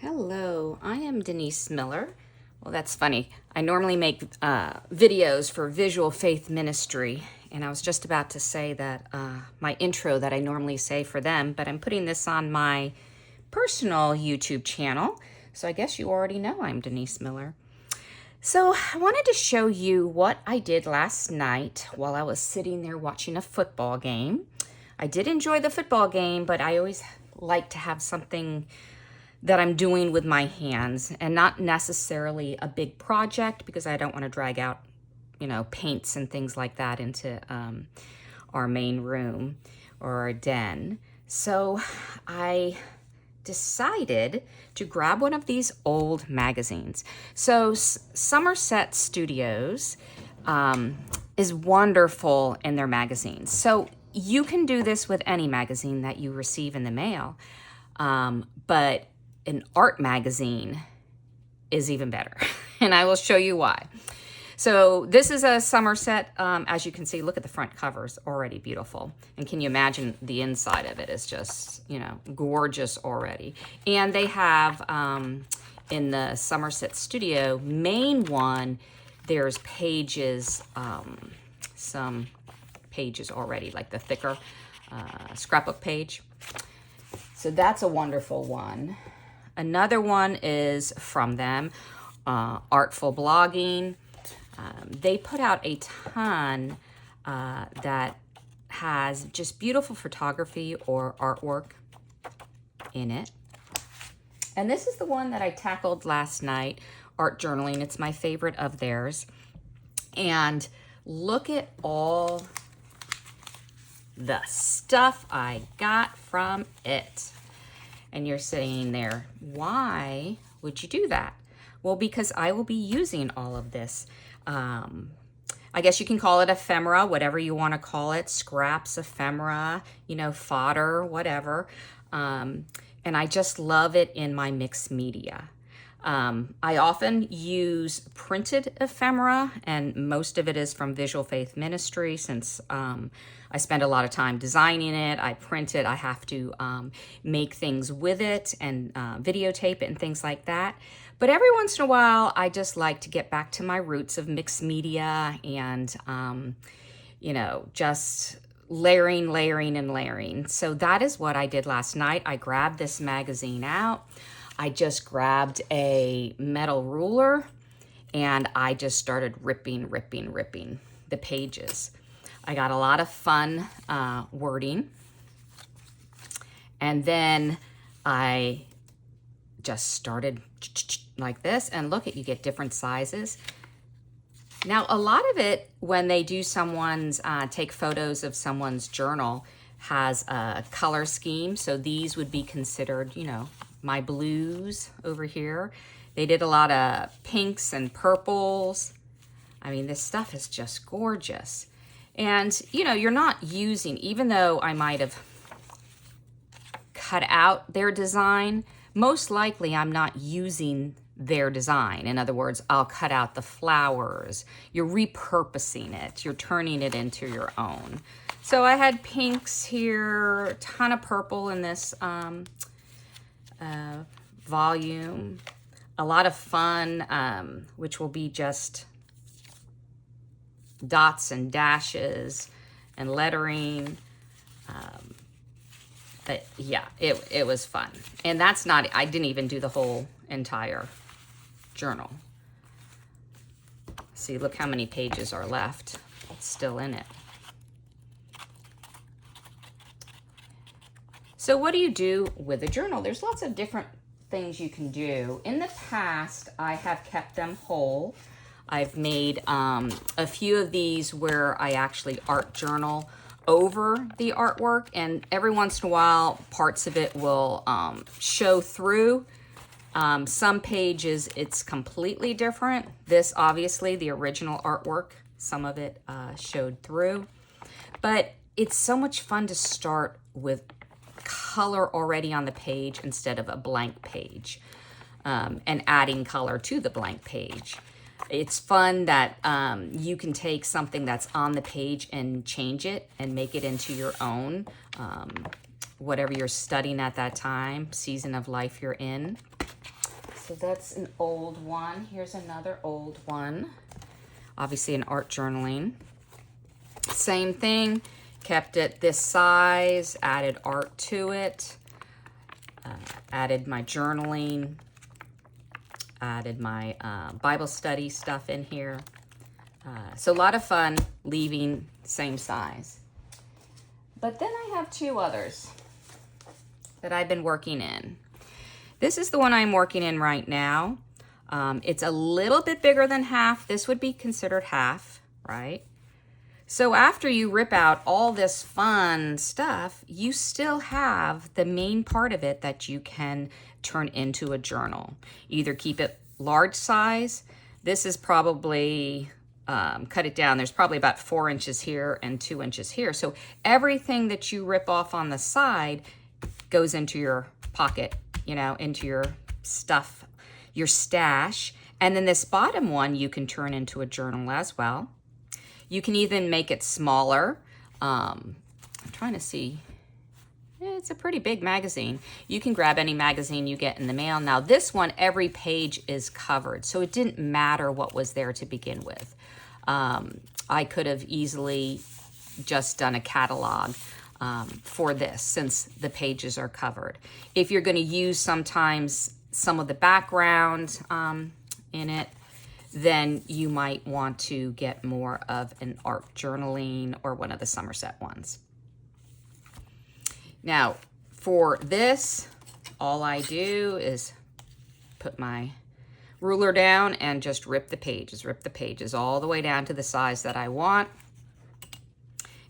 Hello, I am Denise Miller. Well, that's funny. I normally make videos for Visual Faith Ministry, and I was just about to say that my intro that I normally say for them, but I'm putting this on my personal YouTube channel, so I guess you already know I'm Denise Miller. So I wanted to show you what I did last night while I was sitting there watching a football game. I did enjoy the football game, but I always like to have something that I'm doing with my hands and not necessarily a big project because I don't want to drag out, paints and things like that into our main room or our den. So I decided to grab one of these old magazines. So Somerset Studios is wonderful in their magazines. So you can do this with any magazine that you receive in the mail, but an art magazine is even better, and I will show you why. So this is a Somerset. As you can see, look at the front covers, already beautiful. And can you imagine the inside of it is just, gorgeous already. And they have, in the Somerset Studio, main one, there's pages, some pages already, like the thicker scrapbook page. So that's a wonderful one. Another one is from them, Artful Blogging. They put out a ton that has just beautiful photography or artwork in it. And this is the one that I tackled last night, Art Journaling. It's my favorite of theirs. And look at all the stuff I got from it. And you're sitting there, why would you do that? Well, because I will be using all of this. I guess you can call it ephemera, whatever you want to call it, scraps, ephemera, fodder, whatever. And I just love it in my mixed media. I often use printed ephemera, and most of it is from Visual Faith Ministry since I spend a lot of time designing it. I print it. I have to make things with it and videotape it and things like that. But every once in a while, I just like to get back to my roots of mixed media and, just layering. So that is what I did last night. I grabbed this magazine out. I just grabbed a metal ruler and I just started ripping the pages. I got a lot of fun wording. And then I just started like this, and look, you get different sizes. Now, a lot of it, when they do take photos of someone's journal, has a color scheme. So these would be considered, my blues over here. They did a lot of pinks and purples. I mean, this stuff is just gorgeous. And, you're not using, even though I might have cut out their design, most likely I'm not using their design. In other words, I'll cut out the flowers. You're repurposing it. You're turning it into your own. So I had pinks here, a ton of purple in this volume. A lot of fun, which will be just dots and dashes and lettering. But yeah, it was fun. And that's not, I didn't even do the whole entire journal. See, look how many pages are left. It's still in it. So what do you do with a journal? There's lots of different things you can do. In the past, I have kept them whole. I've made a few of these where I actually art journal over the artwork, and every once in a while, parts of it will show through. Some pages, it's completely different. This, obviously, the original artwork, some of it showed through. But it's so much fun to start with color already on the page instead of a blank page, and adding color to the blank page. It's fun that you can take something that's on the page and change it and make it into your own, whatever you're studying at that time, season of life you're in. So that's an old one. Here's another old one. Obviously an art journaling. Same thing, kept it this size, added art to it, added my journaling, added my Bible study stuff in here. So a lot of fun leaving same size. But then I have two others that I've been working in. This is the one I'm working in right now. It's a little bit bigger than half. This would be considered half, right? So after you rip out all this fun stuff, you still have the main part of it that you can turn into a journal. Either keep it large size. This is probably, cut it down. There's probably about 4 inches here and 2 inches here. So everything that you rip off on the side goes into your pocket, you know, into your stuff, your stash. And then this bottom one you can turn into a journal as well. You can even make it smaller. I'm trying to see. It's a pretty big magazine. You can grab any magazine you get in the mail. Now this one, every page is covered, so it didn't matter what was there to begin with. I could have easily just done a catalog for this since the pages are covered. If you're going to use sometimes some of the background in it, then you might want to get more of an art journaling or one of the Somerset ones. Now, for this, all I do is put my ruler down and just rip the pages all the way down to the size that I want.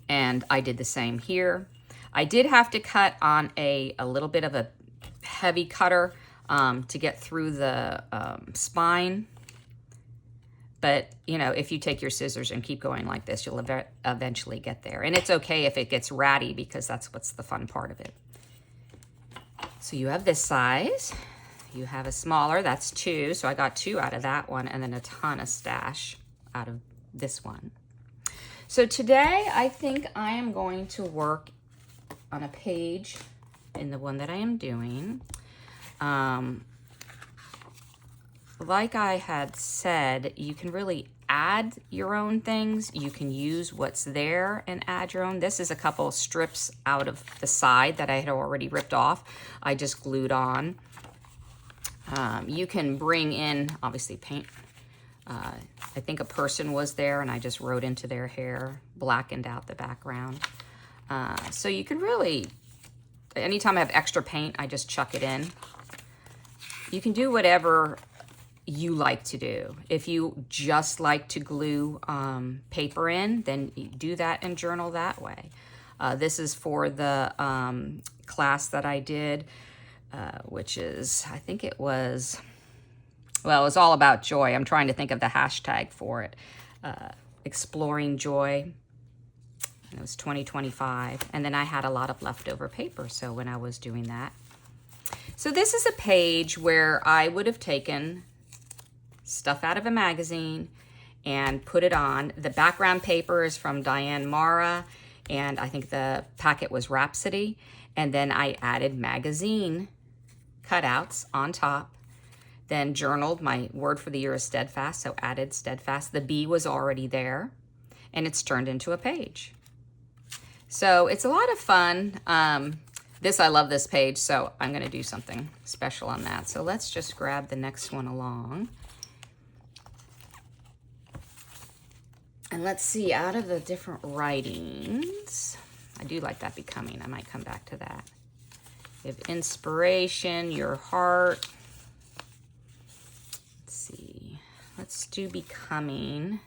And I did the same here. I did have to cut on a little bit of a heavy cutter to get through the spine. But, you know, if you take your scissors and keep going like this, you'll eventually get there. And it's okay if it gets ratty because that's what's the fun part of it. So you have this size. You have a smaller, that's 2. So I got 2 out of that one and then a ton of stash out of this one. So today I think I am going to work on a page in the one that I am doing. Like I had said, you can really add your own things. You can use what's there and add your own. This is a couple of strips out of the side that I had already ripped off. I just glued on. You can bring in, obviously, paint. I think a person was there and I just wrote into their hair, blackened out the background. So you can really, anytime I have extra paint, I just chuck it in. You can do whatever you like to do. If you just like to glue paper in, then you do that and journal that way. This is for the class that I did, which is, I think it was, well, it was all about joy. I'm trying to think of the hashtag for it. Exploring joy. It was 2025. And then I had a lot of leftover paper, so when I was doing that. So this is a page where I would have taken stuff out of a magazine and put it on. The background paper is from Diane Mara, and I think the packet was Rhapsody. And then I added magazine cutouts on top. Then journaled. My word for the year is steadfast, so added steadfast. The B was already there, and it's turned into a page. So it's a lot of fun. I love this page, so I'm going to do something special on that. So let's just grab the next one along. And let's see, out of the different writings, I do like that becoming. I might come back to that. You have inspiration, your heart. Let's see. Let's do becoming.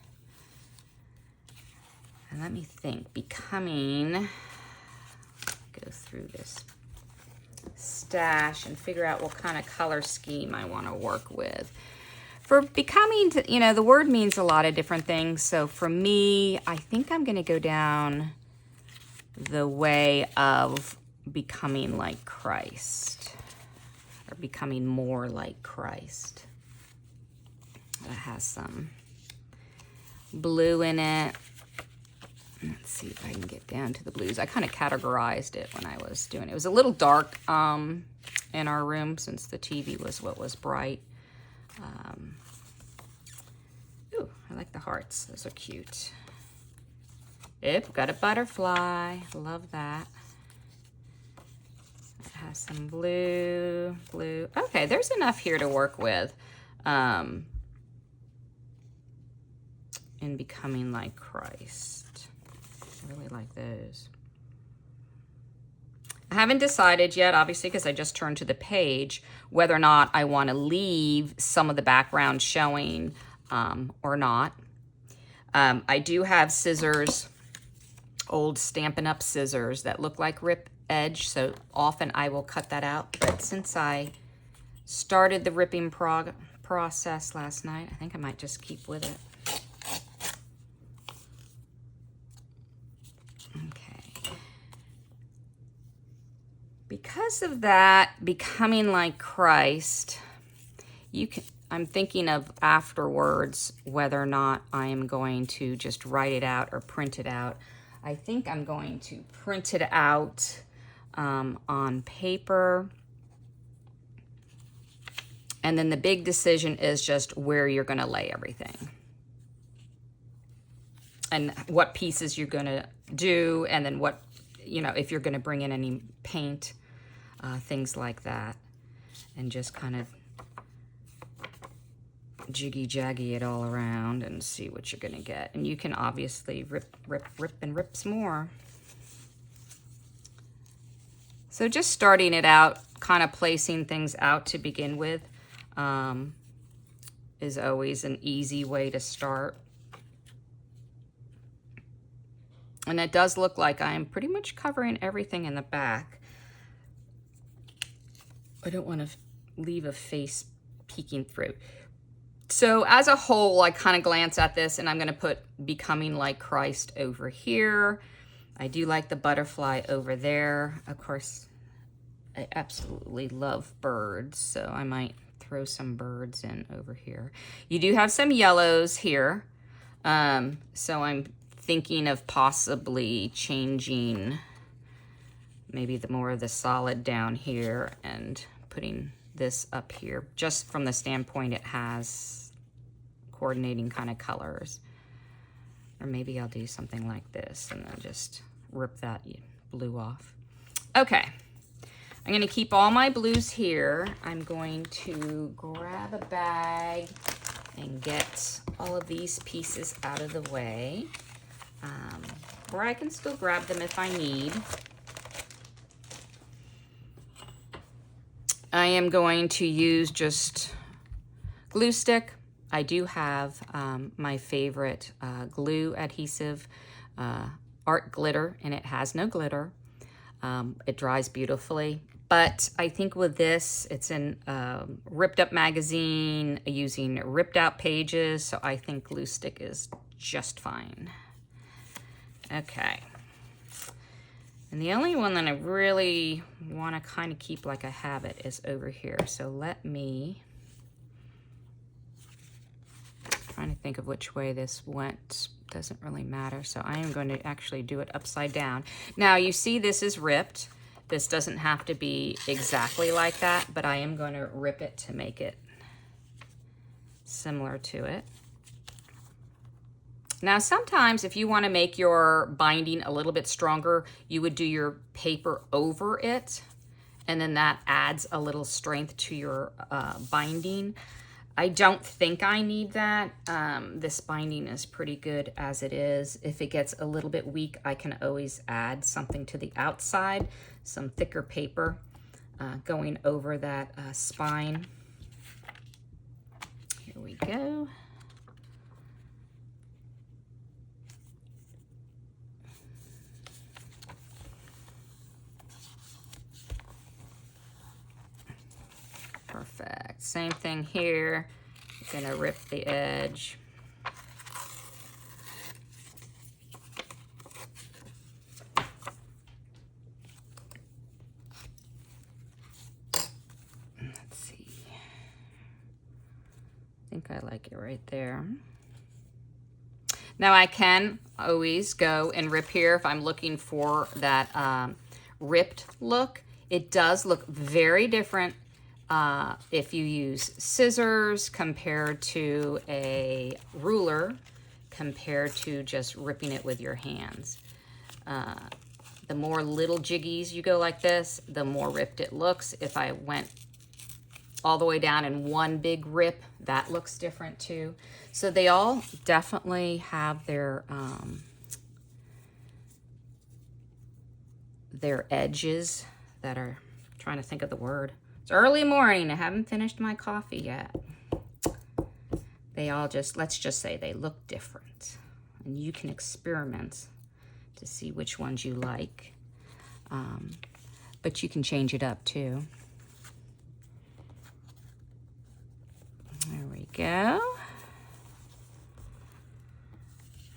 And let me think. Becoming. Go through this stash and figure out what kind of color scheme I want to work with. For becoming, you know, the word means a lot of different things. So for me, I think I'm going to go down the way of becoming like Christ, or becoming more like Christ. That has some blue in it. Let's see if I can get down to the blues. I kind of categorized it when I was doing it. It was a little dark in our room since the TV was what was bright. Ooh, I like the hearts. Those are cute. Yep, got a butterfly. Love that. It has some blue. Okay, there's enough here to work with in Becoming Like Christ. I really like those. I haven't decided yet, obviously, because I just turned to the page, whether or not I want to leave some of the background showing or not. I do have scissors, old Stampin' Up! Scissors that look like rip edge, so often I will cut that out. But since I started the ripping process last night, I think I might just keep with it. Okay. Because of that, Becoming Like Christ, I'm thinking of afterwards whether or not I am going to just write it out or print it out. I think I'm going to print it out on paper. And then the big decision is just where you're going to lay everything. And what pieces you're going to do, and then what, if you're going to bring in any paint, things like that. And just kind of jiggy-jaggy it all around and see what you're going to get. And you can obviously rip, and rip some more. So just starting it out, kind of placing things out to begin with, is always an easy way to start. And it does look like I'm pretty much covering everything in the back. I don't want to leave a face peeking through. So as a whole, I kind of glance at this, and I'm going to put Becoming Like Christ over here. I do like the butterfly over there. Of course, I absolutely love birds, so I might throw some birds in over here. You do have some yellows here, so I'm thinking of possibly changing maybe more of the solid down here and putting this up here, just from the standpoint it has coordinating kind of colors. Or maybe I'll do something like this and then just rip that blue off. Okay, I'm going to keep all my blues here. I'm going to grab a bag and get all of these pieces out of the way. Or I can still grab them if I need. I am going to use just glue stick. I do have my favorite glue adhesive, Art Glitter, and it has no glitter. It dries beautifully. But I think with this, it's in Ripped Up magazine using ripped out pages, so I think glue stick is just fine. Okay. And the only one that I really want to kind of keep like I have it is over here. So let me, trying to think of which way this went. Doesn't really matter. So I am going to actually do it upside down. Now you see this is ripped. This doesn't have to be exactly like that, but I am going to rip it to make it similar to it. Now, sometimes if you want to make your binding a little bit stronger, you would do your paper over it, and then that adds a little strength to your binding. I don't think I need that. This binding is pretty good as it is. If it gets a little bit weak, I can always add something to the outside, some thicker paper going over that spine. Here we go. Perfect. Same thing here. I'm gonna rip the edge. Let's see. I think I like it right there. Now I can always go and rip here if I'm looking for that ripped look. It does look very different if you use scissors compared to a ruler, compared to just ripping it with your hands. The more little jiggies you go like this, the more ripped it looks. If I went all the way down in one big rip, that looks different too. So they all definitely have their edges that are, trying to think of the word. It's early morning, I haven't finished my coffee yet. They all just, let's just say they look different. And you can experiment to see which ones you like. But you can change it up too. There we go.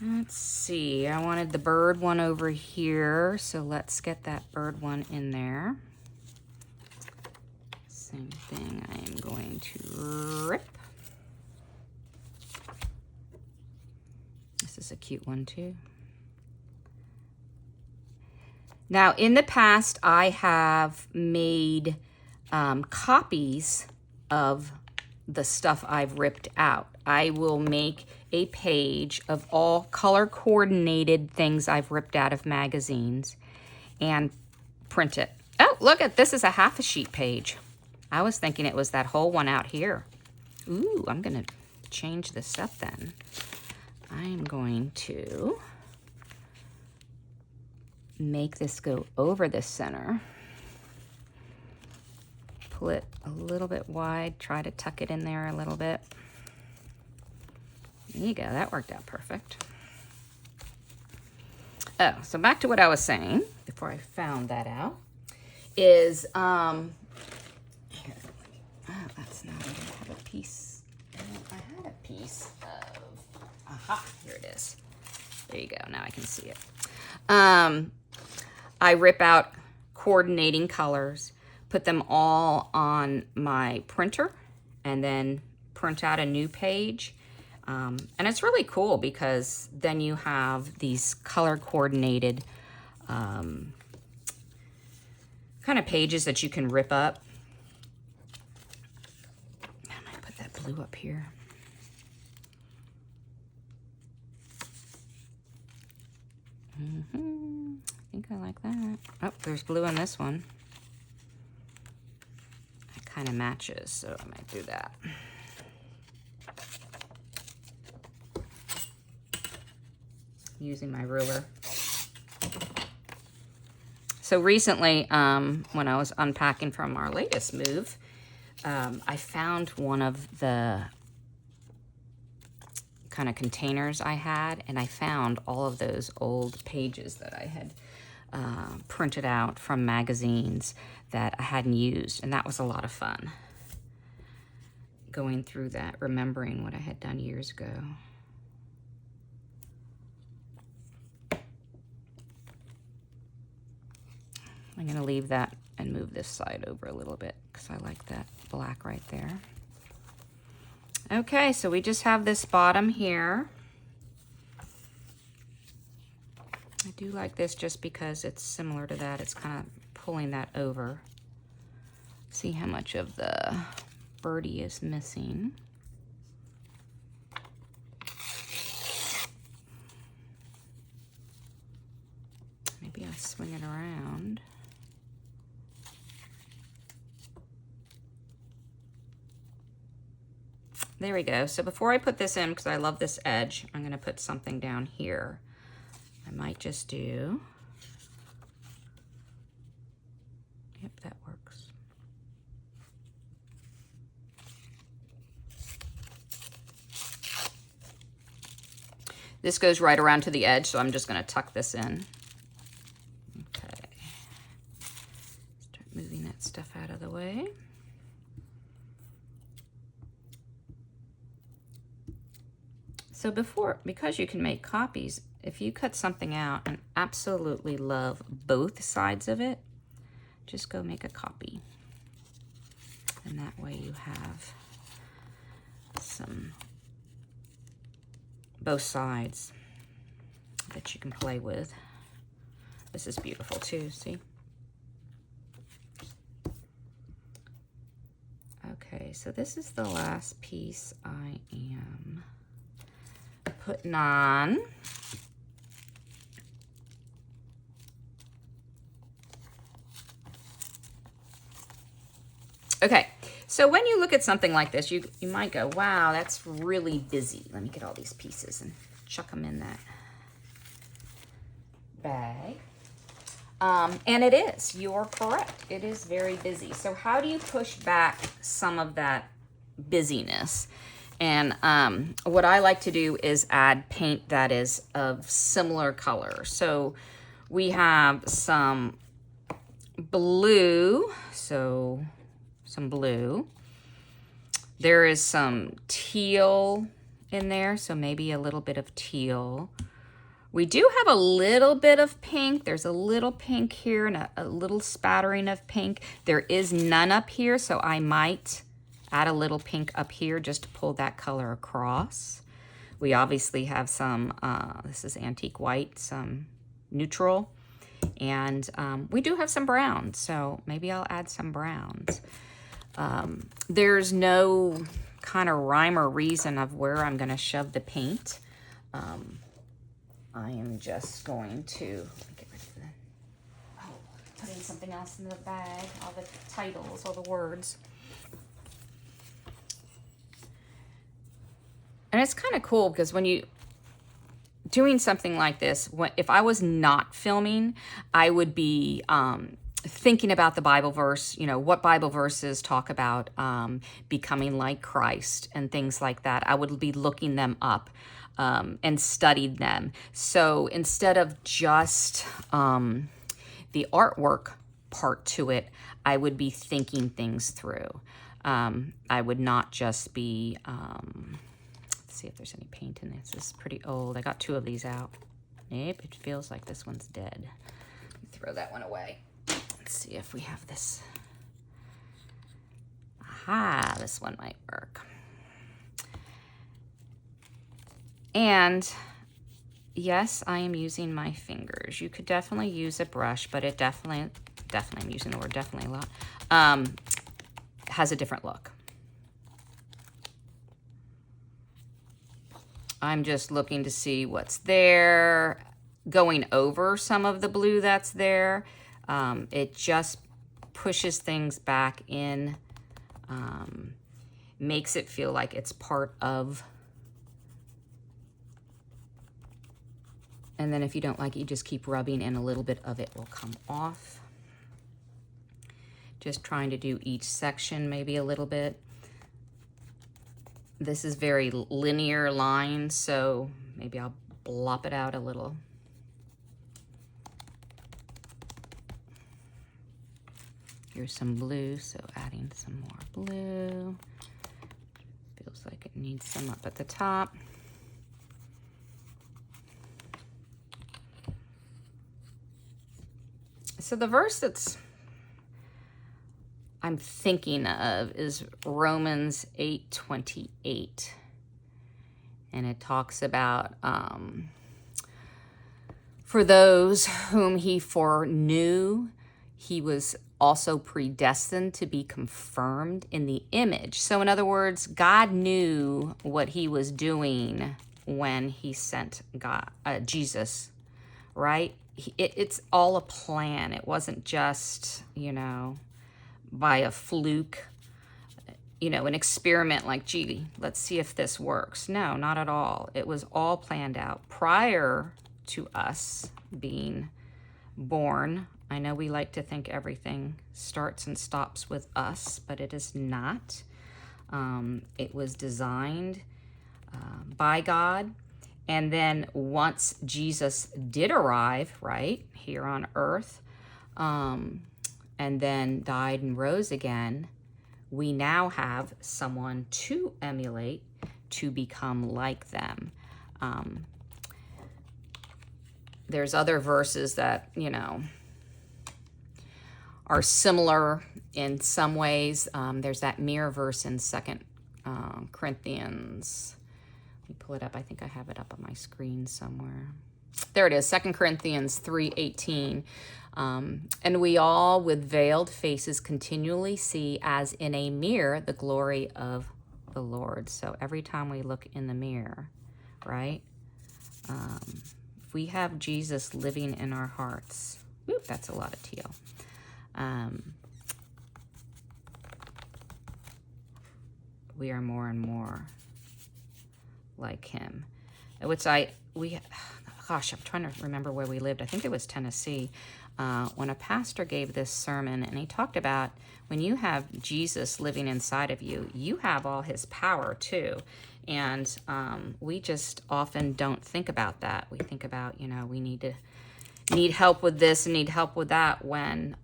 Let's see, I wanted the bird one over here, so let's get that bird one in there. Same thing, I am going to rip. This is a cute one too. Now, in the past, I have made copies of the stuff I've ripped out. I will make a page of all color-coordinated things I've ripped out of magazines and print it. Oh, look at this, is a half a sheet page. I was thinking it was that whole one out here. Ooh, I'm gonna change this up then. I'm going to make this go over the center. Pull it a little bit wide, try to tuck it in there a little bit. There you go, that worked out perfect. Oh, so back to what I was saying before I found that out is, here, oh, that's not, I don't have a piece. I had a piece of, aha, here it is. There you go, now I can see it. I rip out coordinating colors, put them all on my printer, and then print out a new page. And it's really cool because then you have these color coordinated kind of pages that you can rip up. I might put that blue up here. I think I like that. Oh, there's blue on this one. It kind of matches, so I might do that. Using my ruler. So recently, when I was unpacking from our latest move, I found one of the kind of containers I had, and I found all of those old pages that I had printed out from magazines that I hadn't used, and that was a lot of fun. Going through that, remembering what I had done years ago. I'm gonna leave that and move this side over a little bit because I like that black right there. Okay, so we just have this bottom here. I do like this just because it's similar to that. It's kind of pulling that over. See how much of the birdie is missing. Maybe I'll swing it around. There we go. So before I put this in, because I love this edge, I'm going to put something down here. I might just do, yep, that works. This goes right around to the edge, so I'm just going to tuck this in. Okay. Start moving that stuff out of the way. So because you can make copies, if you cut something out and absolutely love both sides of it, just go make a copy. And that way you have both sides that you can play with. This is beautiful too, see? Okay, so this is the last piece I am putting on. Okay, so when you look at something like this, you might go, wow, that's really busy. Let me get all these pieces and chuck them in that bag. And it is, you're correct. It is very busy. So how do you push back some of that busyness? And what I like to do is add paint that is of similar color. So we have some blue, so some blue. There is some teal in there, so maybe a little bit of teal. We do have a little bit of pink. There's a little pink here and a little spattering of pink. There is none up here, so I might add a little pink up here just to pull that color across. We obviously have some, this is antique white, some neutral, and we do have some browns, so maybe I'll add some browns. There's no kind of rhyme or reason of where I'm going to shove the paint. I am just going to get rid of the, put in something else in the bag, all the titles, all the words. And it's kind of cool because when you doing something like this, if I was not filming, I would be thinking about the Bible verse, you know, what Bible verses talk about becoming like Christ and things like that. I would be looking them up and studied them. So instead of just the artwork part to it, I would be thinking things through. I would not just be, let's see if there's any paint in this. This is pretty old. I got 2 of these out. Nope, it feels like this one's dead. Throw that one away. Let's see if we have this. Aha, this one might work. And yes, I am using my fingers. You could definitely use a brush, but it definitely, I'm using the word definitely a lot, has a different look. I'm just looking to see what's there, going over some of the blue that's there. It just pushes things back in, makes it feel like it's part of. And then if you don't like it, you just keep rubbing and a little bit of it will come off. Just trying to do each section maybe a little bit. This is very linear lines, so maybe I'll blop it out a little. Here's some blue, so adding some more blue. Feels like it needs some up at the top. So the verse that's I'm thinking of is Romans 8:28. And it talks about, for those whom he foreknew, he was also predestined to be confirmed in the image. So in other words, God knew what he was doing when he sent Jesus, right? It's all a plan. It wasn't just, you know, by a fluke, you know, an experiment like, gee, let's see if this works. No, not at all. It was all planned out prior to us being born. I know we like to think everything starts and stops with us, but it is not. It was designed by God. And then once Jesus did arrive, right, here on earth, and then died and rose again, we now have someone to emulate, to become like them. There's other verses that, you know, are similar in some ways. There's that mirror verse in 2 Corinthians. Let me pull it up. I think I have it up on my screen somewhere. There it is, 2 Corinthians 3:18. And we all with veiled faces continually see as in a mirror the glory of the Lord. So every time we look in the mirror, right? If we have Jesus living in our hearts, whoop, that's a lot of teal. We are more and more like him. Which gosh, I'm trying to remember where we lived. I think it was Tennessee. When a pastor gave this sermon, and he talked about when you have Jesus living inside of you, you have all his power too. And we just often don't think about that. We think about, you know, we need help with this and need help with that, when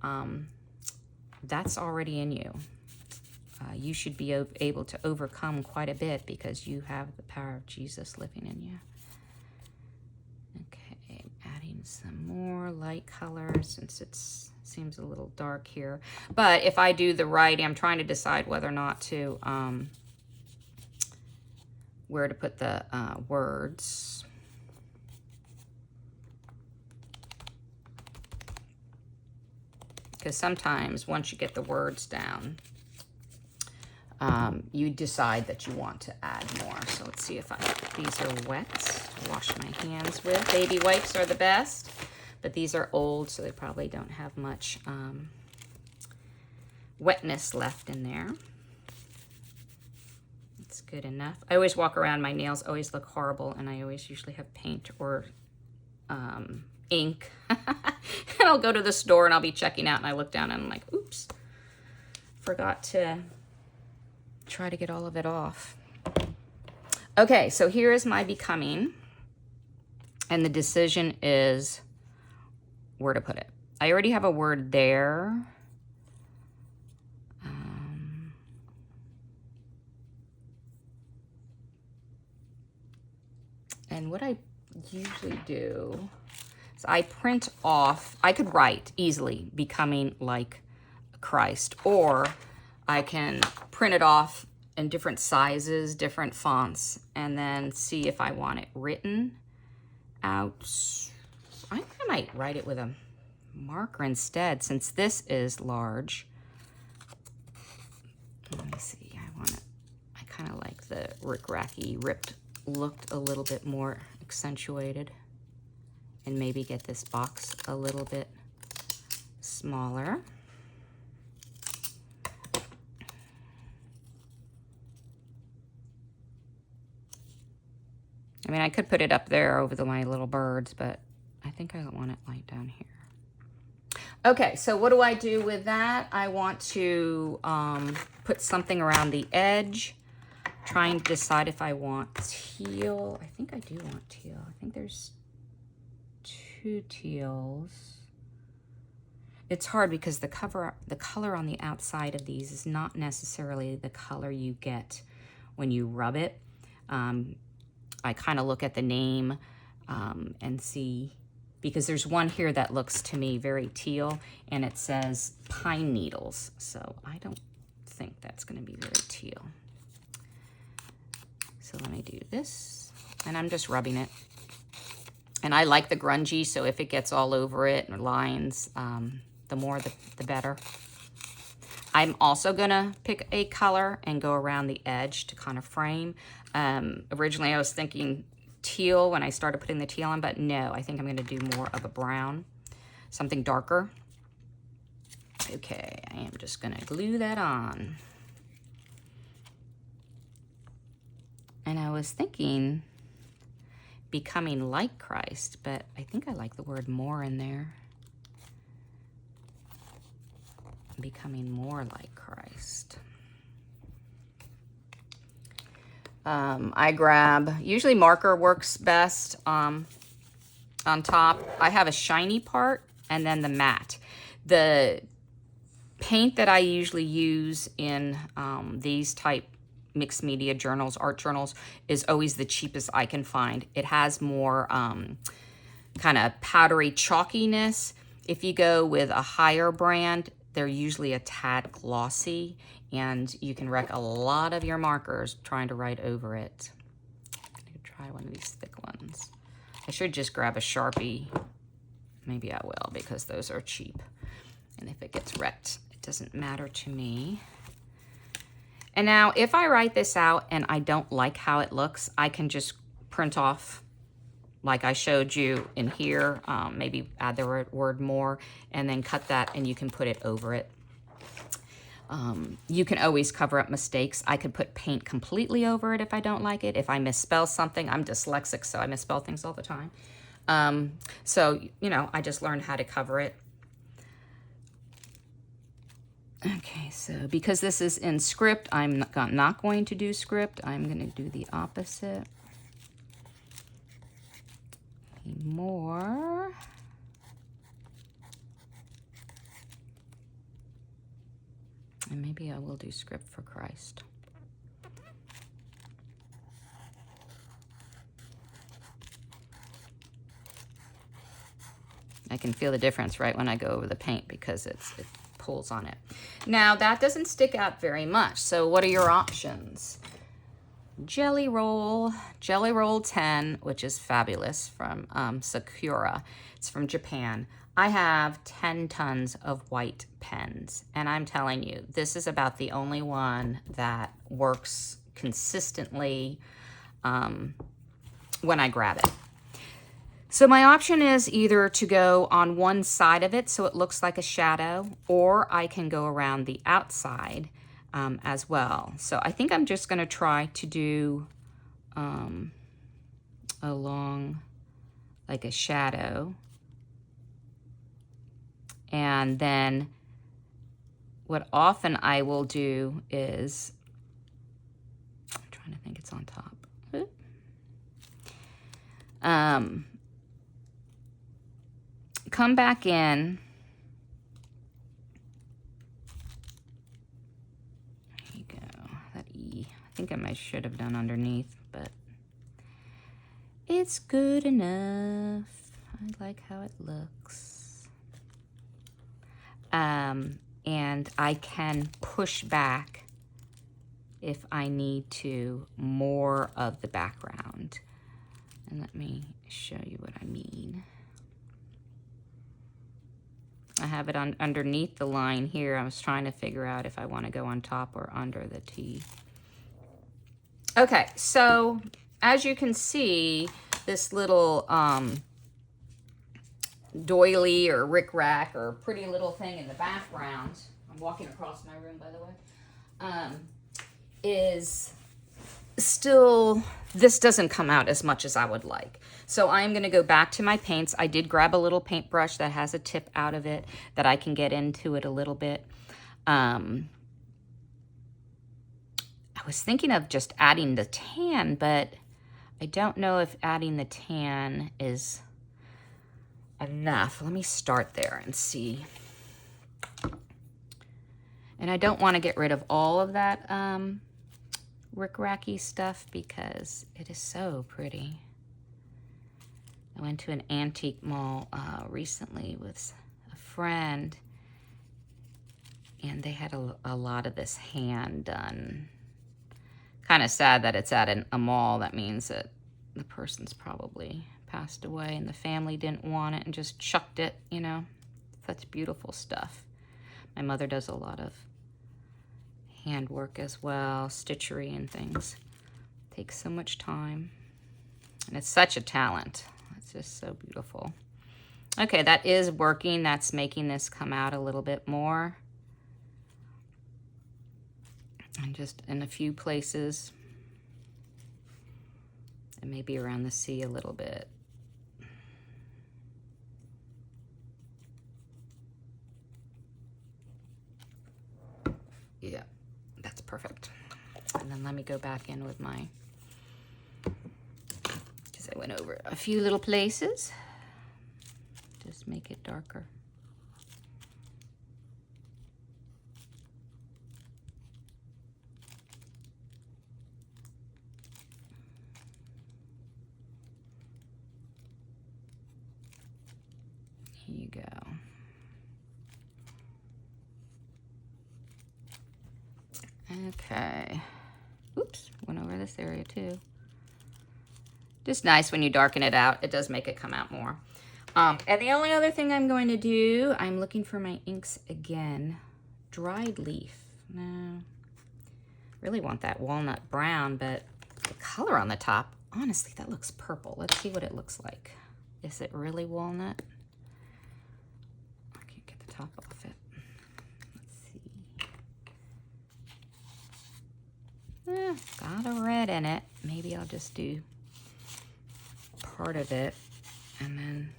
that's already in you. You should be able to overcome quite a bit because you have the power of Jesus living in you. Okay, adding some more light color since it seems a little dark here. But if I do the writing, I'm trying to decide whether or not to, where to put the words. Because sometimes once you get the words down, you decide that you want to add more. So let's see if these are wet to wash my hands with. Baby wipes are the best, but these are old, so they probably don't have much wetness left in there. It's good enough. I always walk around, my nails always look horrible, and I always usually have paint or ink. And I'll go to the store and I'll be checking out and I look down and I'm like, oops, forgot to try to get all of it off. Okay, so here is my becoming, and the decision is where to put it. I already have a word there. And what I usually do is I print off, I could write easily, becoming like Christ, or I can print it off in different sizes, different fonts, and then see if I want it written out. I think I might write it with a marker instead, since this is large. Let me see, I kind of like the rick-racky, ripped looked a little bit more accentuated, and maybe get this box a little bit smaller. I mean, I could put it up there over my little birds, but I think I want it like down here. Okay, so what do I do with that? I want to put something around the edge, trying to decide if I want teal. I think I do want teal. I think there's 2 teals. It's hard because the color on the outside of these is not necessarily the color you get when you rub it. I kind of look at the name and see, because there's one here that looks to me very teal, and it says pine needles. So I don't think that's going to be very teal. So let me do this, and I'm just rubbing it. And I like the grungy, so if it gets all over it and lines, the more the better. I'm also gonna pick a color and go around the edge to kind of frame. Originally I was thinking teal when I started putting the teal on, but no, I think I'm gonna do more of a brown, something darker. Okay, I am just gonna glue that on. And I was thinking becoming like Christ, but I think I like the word more in there. Becoming more like Christ. I grab, usually marker works best on top. I have a shiny part and then the matte. The paint that I usually use in these type mixed media journals, art journals, is always the cheapest I can find. It has more kind of powdery chalkiness. If you go with a higher brand, they're usually a tad glossy, and you can wreck a lot of your markers trying to write over it. I'm gonna try one of these thick ones. I should just grab a Sharpie. Maybe I will, because those are cheap. And if it gets wrecked, it doesn't matter to me. And now if I write this out and I don't like how it looks, I can just print off like I showed you in here, maybe add the word more, and then cut that and you can put it over it. You can always cover up mistakes. I could put paint completely over it if I don't like it. If I misspell something, I'm dyslexic, so I misspell things all the time. So, you know, I just learned how to cover it. Okay, so because this is in script, I'm not going to do script. I'm going to do the opposite. More. And maybe I will do script for Christ. I can feel the difference right when I go over the paint because it pulls on it. Now that doesn't stick out very much. So what are your options? Jelly Roll 10, which is fabulous, from Sakura. It's from Japan. I have 10 tons of white pens, and I'm telling you, this is about the only one that works consistently when I grab it. So my option is either to go on one side of it so it looks like a shadow, or I can go around the outside as well. So I think I'm just going to try to do along like a shadow. And then what often I will do is, I'm trying to think, it's on top. Come back in. There you go. That E. I think I should have done underneath, but it's good enough. I like how it looks. And I can push back if I need to more of the background. And let me show you what I mean. I have it on underneath the line here. I was trying to figure out if I want to go on top or under the T. Okay, so as you can see, this little doily or rickrack or pretty little thing in the background, I'm walking across my room, by the way, is still, this doesn't come out as much as I would like. So I'm going to go back to my paints. I did grab a little paintbrush that has a tip out of it that I can get into it a little bit. I was thinking of just adding the tan, but I don't know if adding the tan is enough. Let me start there and see. And I don't want to get rid of all of that rickracky stuff because it is so pretty. I went to an antique mall recently with a friend, and they had a lot of this hand done. Kind of sad that it's at a mall. That means that the person's probably passed away and the family didn't want it and just chucked it, you know. Such beautiful stuff. My mother does a lot of handwork as well, stitchery and things. Takes so much time. And it's such a talent. It's just so beautiful. Okay, that is working. That's making this come out a little bit more. And just in a few places. And maybe around the C a little bit. Yeah, that's perfect. And then let me go back in with my, because I went over a few little places. Just make it darker. Here you go. Okay. Oops, went over this area too. Just nice when you darken it out. It does make it come out more. And the only other thing I'm going to do, I'm looking for my inks again. Dried leaf. No. Really want that walnut brown, but the color on the top, honestly, that looks purple. Let's see what it looks like. Is it really walnut? I can't get the top off it. Let's see. Got a red in it. Maybe I'll just do part of it and then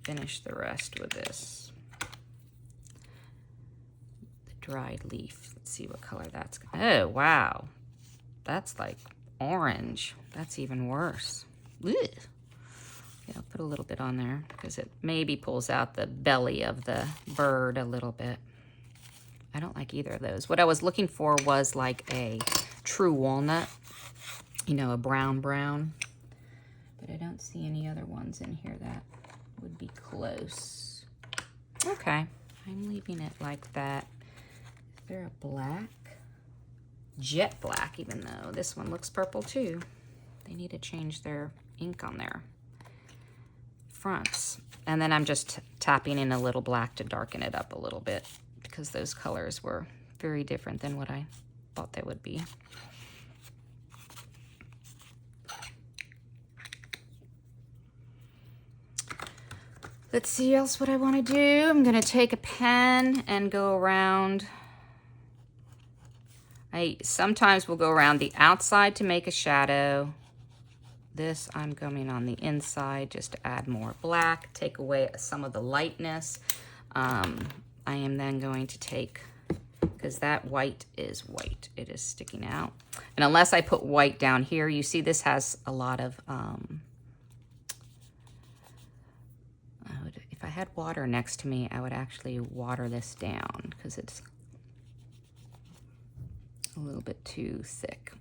finish the rest with this. The dried leaf. Let's see what color that's got. Oh, wow. That's like orange. That's even worse. Ugh. Yeah, I'll put a little bit on there because it maybe pulls out the belly of the bird a little bit. I don't like either of those. What I was looking for was like a true walnut, you know, a brown. But I don't see any other ones in here that would be close. Okay, I'm leaving it like that. Is there a black? Jet black, even though this one looks purple too. They need to change their ink on their fronts. And then I'm just tapping in a little black to darken it up a little bit because those colors were very different than what I thought they would be. Let's see else what I want to do. I'm going to take a pen and go around. I sometimes will go around the outside to make a shadow. This I'm going on the inside just to add more black, take away some of the lightness. I am then going to take, because that white is white, it is sticking out. And unless I put white down here, you see this has a lot of, if I had water next to me, I would actually water this down because it's a little bit too thick.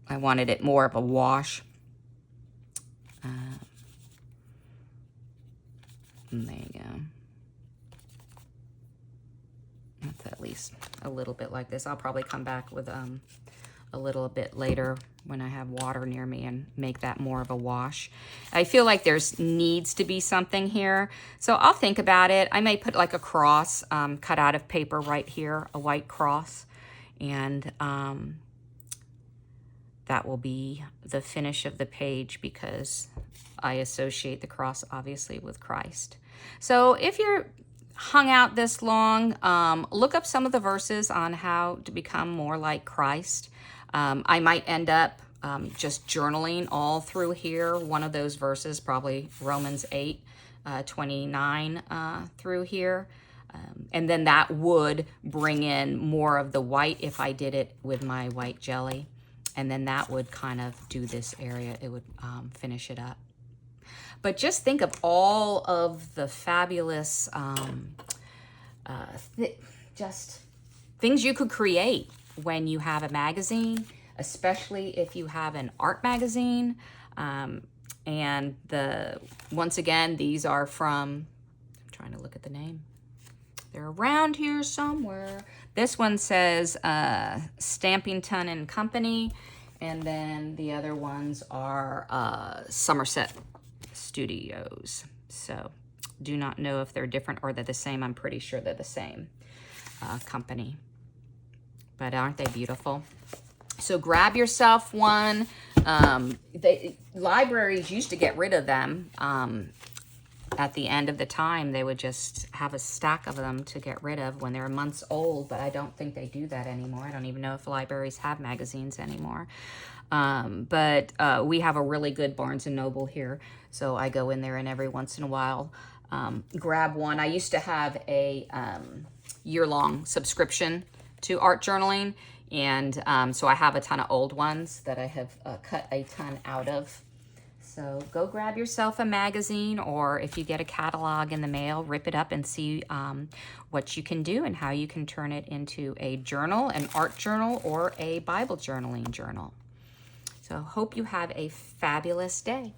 I wanted it more of a wash. And there you go. That's at least a little bit like this. I'll probably come back with a little bit later when I have water near me and make that more of a wash. I feel like there's needs to be something here. So I'll think about it. I may put like a cross cut out of paper right here, a white cross. And that will be the finish of the page because I associate the cross obviously with Christ. So if you're hung out this long, look up some of the verses on how to become more like Christ. I might end up just journaling all through here. One of those verses, probably Romans 8:29 through here. And then that would bring in more of the white if I did it with my white jelly. And then that would kind of do this area. It would finish it up. But just think of all of the fabulous just things you could create when you have a magazine, especially if you have an art magazine. And once again, these are from, I'm trying to look at the name. They're around here somewhere. This one says Stamington Company, and then the other ones are Somerset Studios. So do not know if they're different or they're the same. I'm pretty sure they're the same company. But aren't they beautiful? So grab yourself one. Libraries used to get rid of them. At the end of the time, they would just have a stack of them to get rid of when they're months old, but I don't think they do that anymore. I don't even know if libraries have magazines anymore. But we have a really good Barnes & Noble here, so I go in there and every once in a while grab one. I used to have a year-long subscription to art journaling, and so I have a ton of old ones that I have cut a ton out of. So go grab yourself a magazine, or if you get a catalog in the mail, rip it up and see what you can do and how you can turn it into a journal, an art journal, or a Bible journaling journal. So hope you have a fabulous day.